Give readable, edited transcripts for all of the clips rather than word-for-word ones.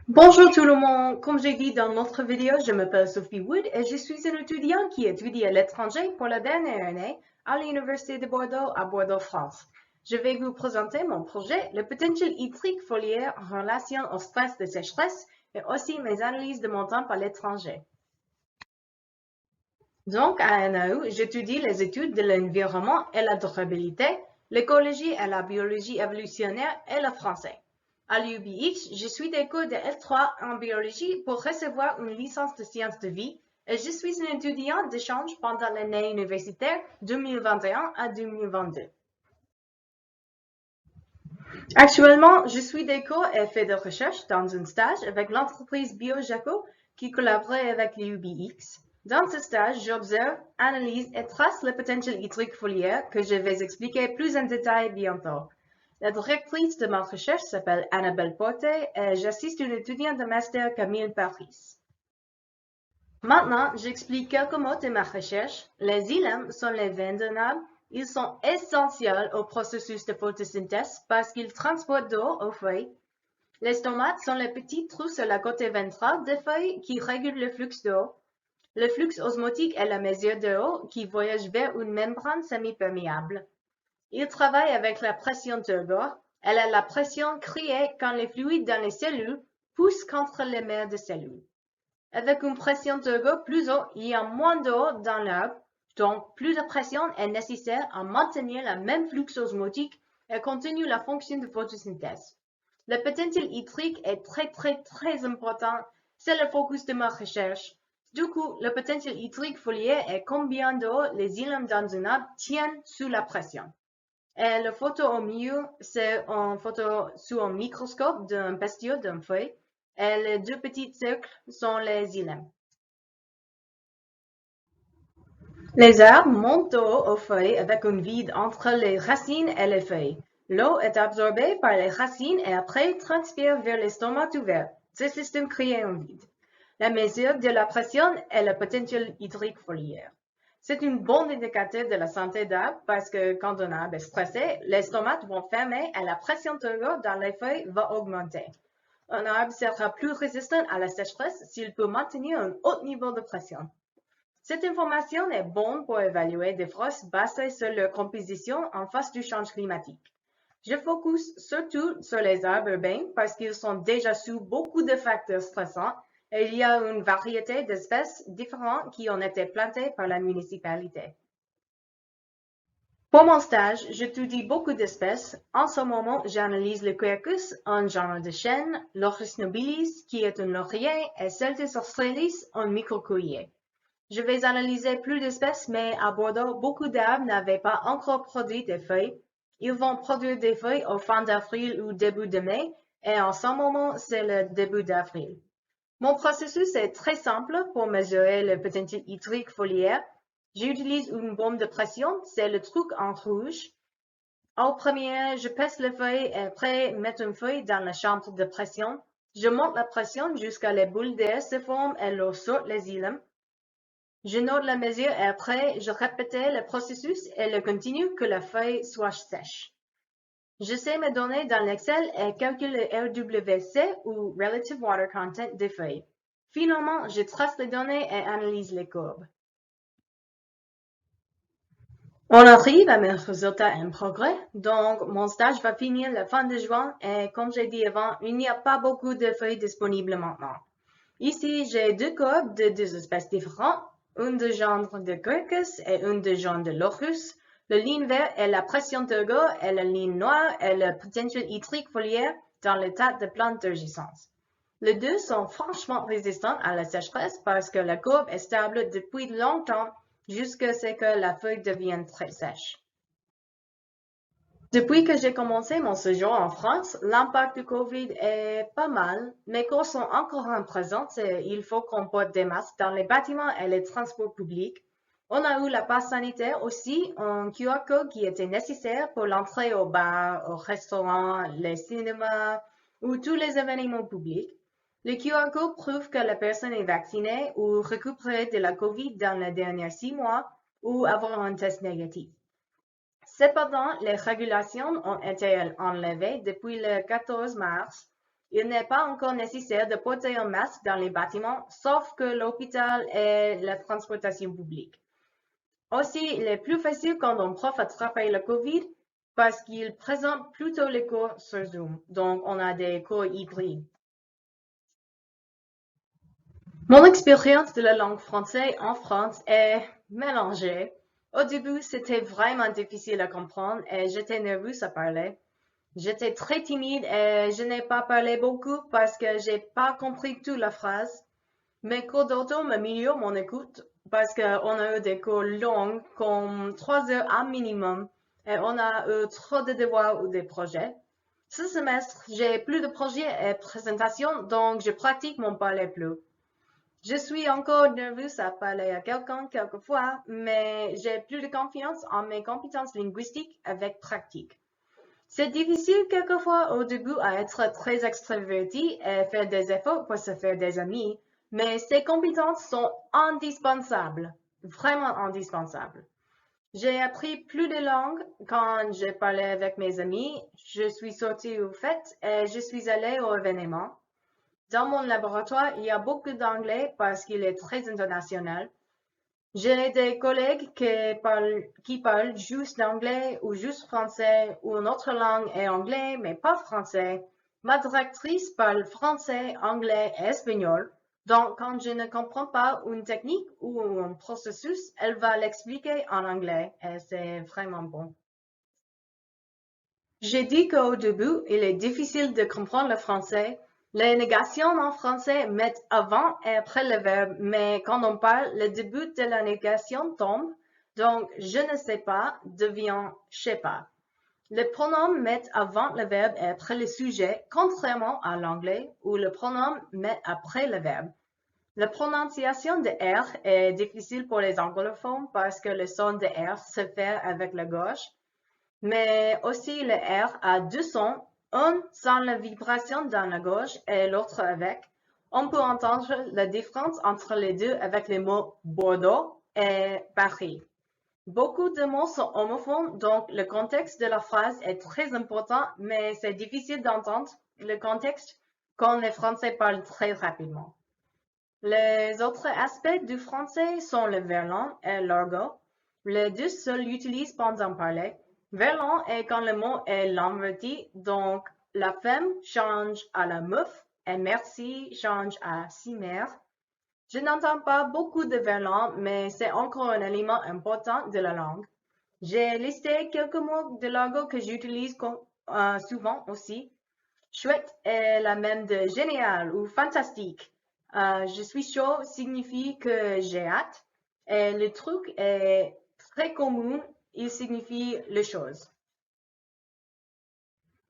Bonjour tout le monde, comme j'ai dit dans notre vidéo, je m'appelle Sophie Wood et je suis une étudiante qui étudie à l'étranger pour la dernière année à l'Université de Bordeaux à Bordeaux, France. Je vais vous présenter mon projet, le potentiel hydrique foliaire en relation au stress de sécheresse et aussi mes analyses de mon temps à l'étranger. Donc, à NAU, j'étudie les études de l'environnement et la durabilité, l'écologie et la biologie évolutionnaire et le français. À l'UBX, je suis des cours de L3 en biologie pour recevoir une licence de sciences de vie et je suis une étudiante d'échange pendant l'année universitaire 2021 à 2022. Actuellement, je suis des cours et fais de recherche dans un stage avec l'entreprise BioJaco qui collabore avec l'UBX. Dans ce stage, j'observe, analyse et trace le potentiel hydrique foliaire que je vais expliquer plus en détail bientôt. La directrice de ma recherche s'appelle Annabelle Porte et j'assiste une étudiante de master Camille Paris. Maintenant, j'explique quelques mots de ma recherche. Les ilèmes sont les veines d'un arbre. Ils sont essentiels au processus de photosynthèse parce qu'ils transportent d'eau aux feuilles. Les stomates sont les petits trous sur la côté ventrale des feuilles qui régulent le flux d'eau. Le flux osmotique est la mesure d'eau qui voyage vers une membrane semi-perméable. Ils travaillent avec la pression turbo. Elle est la pression créée quand les fluides dans les cellules poussent contre les mers de cellules. Avec une pression turbo plus haute, il y a moins d'eau dans l'arbre, donc plus de pression est nécessaire à maintenir le même flux osmotique et continuer la fonction de photosynthèse. Le potentiel hydrique est très important. C'est le focus de ma recherche. Du coup, le potentiel hydrique foliaire est combien d'eau les ilèmes dans un arbre tiennent sous la pression. Et la photo au milieu, c'est une photo sous un microscope d'un bestiau d'une feuille. Et les deux petits cercles sont les ilèmes. Les arbres montent aux feuilles avec un vide entre les racines et les feuilles. L'eau est absorbée par les racines et après transpire vers les stomates ouverts. Ce système crée un vide. La mesure de la pression est le potentiel hydrique foliaire. C'est un bon indicateur de la santé d'arbre parce que quand un arbre est stressé, les stomates vont fermer et la pression turbo dans les feuilles va augmenter. Un arbre sera plus résistant à la sécheresse s'il peut maintenir un haut niveau de pression. Cette information est bonne pour évaluer des frostes basées sur leur composition en face du changement climatique. Je focus surtout sur les arbres urbains parce qu'ils sont déjà sous beaucoup de facteurs stressants et il y a une variété d'espèces différentes qui ont été plantées par la municipalité. Pour mon stage, j'étudie beaucoup d'espèces. En ce moment, j'analyse le Quercus, un genre de chêne, l'Orchis nobilis, qui est un laurier, et Celtis australis, un microcueillier. Je vais analyser plus d'espèces, mais à Bordeaux, beaucoup d'arbres n'avaient pas encore produit des feuilles. Ils vont produire des feuilles au fin d'avril ou début de mai, et en ce moment, c'est le début d'avril. Mon processus est très simple pour mesurer le potentiel hydrique foliaire. J'utilise une bombe de pression, c'est le truc en rouge. Au premier, je pèse les feuilles et après mettre une feuille dans la chambre de pression. Je monte la pression jusqu'à les boules d'air se forment et l'eau sort les ilèmes. Je note la mesure et après, je répète le processus et le continue que la feuille soit sèche. Je sais mes données dans l'Excel et calcule le RWC ou Relative Water Content des feuilles. Finalement, je trace les données et analyse les courbes. On arrive à mes résultats en progrès, donc mon stage va finir la fin de juin et comme j'ai dit avant, il n'y a pas beaucoup de feuilles disponibles maintenant. Ici, j'ai deux courbes de deux espèces différentes, une de genre de Quercus et une de genre de Locus. La ligne verte est la pression turbo et la ligne noire est le potentiel hydrique foliaire dans l'état de plante d'urgence. Les deux sont franchement résistants à la sécheresse parce que la courbe est stable depuis longtemps jusqu'à ce que la feuille devienne très sèche. Depuis que j'ai commencé mon séjour en France, l'impact du Covid est pas mal. Mes cours sont encore en présence et il faut qu'on porte des masques dans les bâtiments et les transports publics. On a eu la passe sanitaire aussi, un QR code qui était nécessaire pour l'entrée au bar, au restaurant, les cinémas ou tous les événements publics. Le QR code prouve que la personne est vaccinée ou récupérée de la COVID dans les derniers 6 mois ou avoir un test négatif. Cependant, les régulations ont été enlevées depuis le 14 mars. Il n'est pas encore nécessaire de porter un masque dans les bâtiments, sauf que l'hôpital et la transportation publique. Aussi, il est plus facile quand un prof attrape le COVID parce qu'il présente plutôt les cours sur Zoom. Donc, on a des cours hybrides. Mon expérience de la langue française en France est mélangée. Au début, c'était vraiment difficile à comprendre et j'étais nerveuse à parler. J'étais très timide et je n'ai pas parlé beaucoup parce que j'ai pas compris toute la phrase. Mes cours d'auto m'améliorent mon écoute parce qu'on a eu des cours longs, comme 3 heures à minimum, et on a eu trop de devoirs ou des projets. Ce semestre, j'ai plus de projets et présentations, donc je pratique mon parler plus. Je suis encore nerveuse à parler à quelqu'un quelquefois, mais j'ai plus de confiance en mes compétences linguistiques avec pratique. C'est difficile quelquefois au début à être très extraverti et faire des efforts pour se faire des amis, mais ces compétences sont indispensables, vraiment indispensables. J'ai appris plus de langues quand j'ai parlé avec mes amis, je suis sortie aux fêtes et je suis allée aux événements. Dans mon laboratoire, il y a beaucoup d'anglais parce qu'il est très international. J'ai des collègues qui parlent juste anglais ou juste français ou une autre langue et anglais, mais pas français. Ma directrice parle français, anglais et espagnol. Donc, quand je ne comprends pas une technique ou un processus, elle va l'expliquer en anglais et c'est vraiment bon. J'ai dit qu'au début, il est difficile de comprendre le français. Les négations en français mettent avant et après le verbe, mais quand on parle, le début de la négation tombe. Donc, je ne sais pas devient je sais pas. Les pronoms mettent avant le verbe et après le sujet, contrairement à l'anglais où le pronom met après le verbe. La prononciation de R est difficile pour les anglophones parce que le son de R se fait avec la gauche. Mais aussi le R a deux sons, un sans la vibration dans la gauche et l'autre avec. On peut entendre la différence entre les deux avec les mots Bordeaux et Paris. Beaucoup de mots sont homophones, donc le contexte de la phrase est très important, mais c'est difficile d'entendre le contexte quand les Français parlent très rapidement. Les autres aspects du français sont le verlan et l'argot. Les deux se l'utilisent pendant parler. Verlan est quand le mot est l'inverti, donc la femme change à la meuf et merci change à si mère. Je n'entends pas beaucoup de verlan, mais c'est encore un élément important de la langue. J'ai listé quelques mots de l'argot que j'utilise souvent aussi. Chouette est la même de génial ou fantastique. Je suis chaud signifie que j'ai hâte. Et le truc est très commun, il signifie les choses.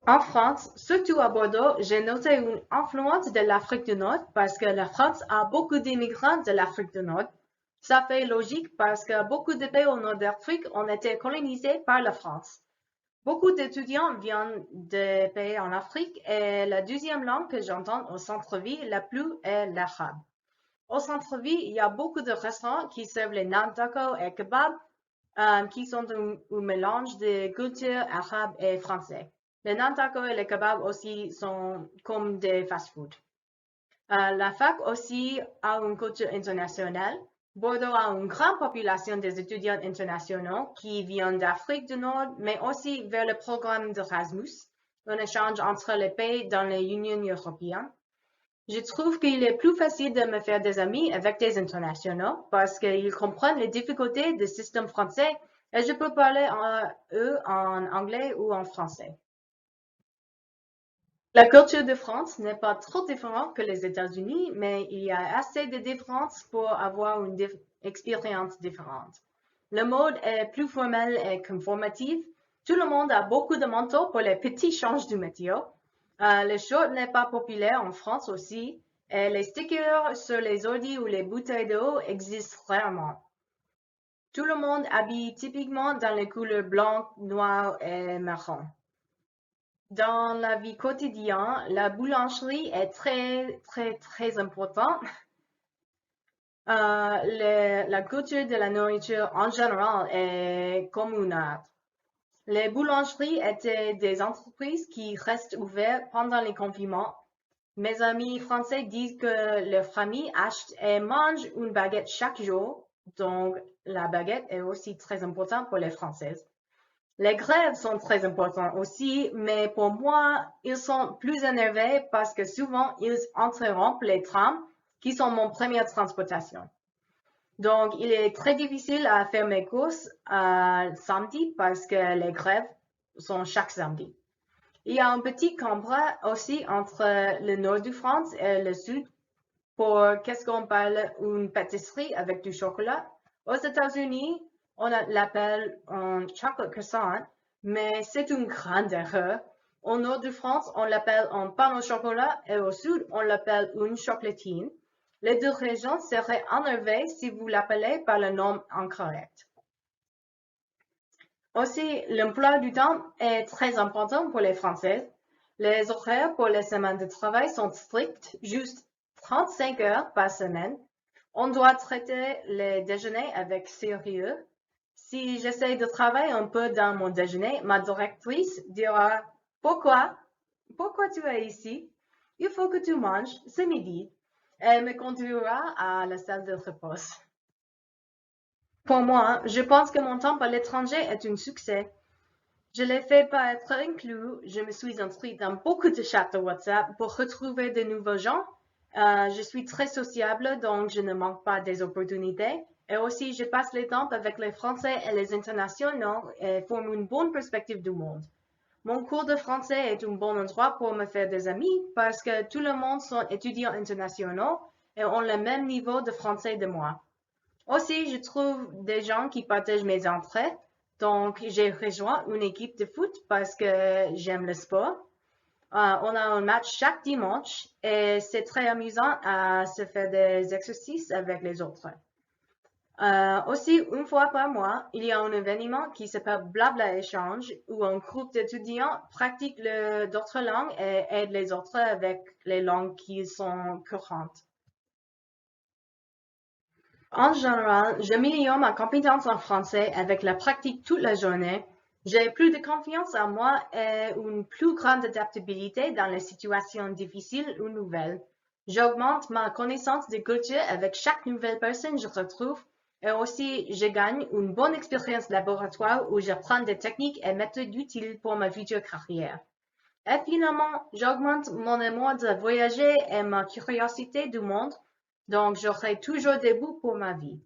En France, surtout à Bordeaux, j'ai noté une influence de l'Afrique du Nord parce que la France a beaucoup d'immigrants de l'Afrique du Nord. Ça fait logique parce que beaucoup de pays au nord d'Afrique ont été colonisés par la France. Beaucoup d'étudiants viennent de pays en Afrique et la deuxième langue que j'entends au centre-ville la plus est l'arabe. Au centre-ville, il y a beaucoup de restaurants qui servent les naan tacos et kebabs, qui sont un mélange de culture arabe et français. Les naan tacos et les kebabs aussi sont comme des fast-foods. La fac aussi a une culture internationale. Bordeaux a une grande population des étudiants internationaux qui viennent d'Afrique du Nord, mais aussi vers le programme d'Erasmus, un échange entre les pays dans l'Union européenne. Je trouve qu'il est plus facile de me faire des amis avec des internationaux parce qu'ils comprennent les difficultés du système français et je peux parler à eux en anglais ou en français. La culture de France n'est pas trop différente que les États-Unis, mais il y a assez de différences pour avoir une expérience différente. Le mode est plus formel et conformatif. Tout le monde a beaucoup de manteaux pour les petits changes du météo. Le short n'est pas populaire en France aussi. Et les stickers sur les ordis ou les bouteilles d'eau existent rarement. Tout le monde habille typiquement dans les couleurs blanc, noir et marron. Dans la vie quotidienne, la boulangerie est très importante. La culture de la nourriture en général est communale. Les boulangeries étaient des entreprises qui restent ouvertes pendant les confinements. Mes amis français disent que leur famille achète et mange une baguette chaque jour, donc la baguette est aussi très importante pour les Françaises. Les grèves sont très importantes aussi, mais pour moi, ils sont plus énervés parce que souvent, ils interrompent les trams qui sont mon première transportation. Donc, il est très difficile à faire mes courses samedi parce que les grèves sont chaque samedi. Il y a un petit combat aussi entre le nord de France et le sud pour qu'est-ce qu'on parle une pâtisserie avec du chocolat. Aux États-Unis, on l'appelle un chocolate croissant, mais c'est une grande erreur. Au nord de France, on l'appelle un pain au chocolat et au sud, on l'appelle une chocolatine. Les deux régions seraient énervées si vous l'appelez par le nom incorrect. Aussi, l'emploi du temps est très important pour les Françaises. Les horaires pour les semaines de travail sont stricts, juste 35 heures par semaine. On doit traiter les déjeuners avec sérieux. Si j'essaie de travailler un peu dans mon déjeuner, ma directrice dira Pourquoi? Pourquoi tu es ici? Il faut que tu manges, c'est midi. Elle me conduira à la salle de repos. Pour moi, je pense que mon temps à l'étranger est un succès. Je l'ai fait pas être inclus. Je me suis inscrite dans beaucoup de chats de WhatsApp pour retrouver de nouveaux gens. Je suis très sociable, donc je ne manque pas des opportunités. Et aussi, je passe le temps avec les Français et les internationaux et forme une bonne perspective du monde. Mon cours de français est un bon endroit pour me faire des amis parce que tout le monde sont étudiants internationaux et ont le même niveau de français de moi. Aussi, je trouve des gens qui partagent mes intérêts. Donc, j'ai rejoint une équipe de foot parce que j'aime le sport. On a un match chaque dimanche et c'est très amusant à se faire des exercices avec les autres. Aussi, une fois par mois, il y a un événement qui s'appelle Blabla Échange où un groupe d'étudiants pratique d'autres langues et aide les autres avec les langues qui sont courantes. En général, j'améliore ma compétence en français avec la pratique toute la journée. J'ai plus de confiance en moi et une plus grande adaptabilité dans les situations difficiles ou nouvelles. J'augmente ma connaissance de culture avec chaque nouvelle personne que je retrouve et aussi je gagne une bonne expérience laboratoire où j'apprends des techniques et méthodes utiles pour ma future carrière. Et finalement, j'augmente mon amour de voyager et ma curiosité du monde, donc j'aurai toujours des bouts pour ma vie.